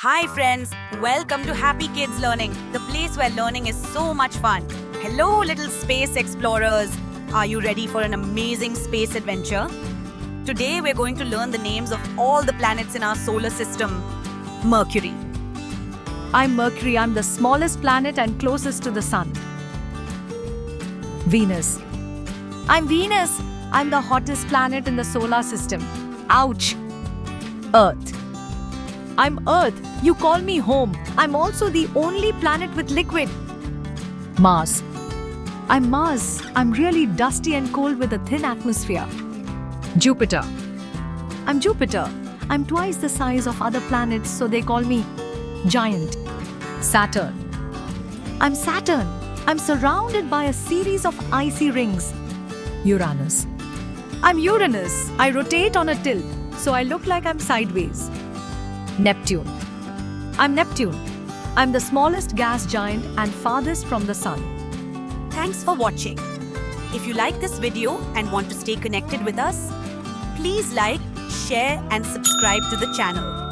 Hi friends, welcome to Happy Kids Learning, the place where learning is so much fun. Hello little space explorers. Are you ready for an amazing space adventure? Today we're going to learn the names of all the planets in our solar system. Mercury. I'm Mercury. I'm the smallest planet and closest to the sun. Venus. I'm Venus. I'm the hottest planet in the solar system. Ouch. Earth. I'm Earth. You call me home. I'm also the only planet with liquid. Mars. I'm Mars. I'm really dusty and cold with a thin atmosphere. Jupiter. I'm Jupiter. I'm twice the size of other planets, so they call me giant. Saturn. I'm Saturn. I'm surrounded by a series of icy rings. Uranus. I'm Uranus. I rotate on a tilt, so I look like I'm sideways. Neptune. I'm Neptune. I'm the smallest gas giant and farthest from the sun. Thanks for watching. If you like this video and want to stay connected with us, please like, share and subscribe to the channel.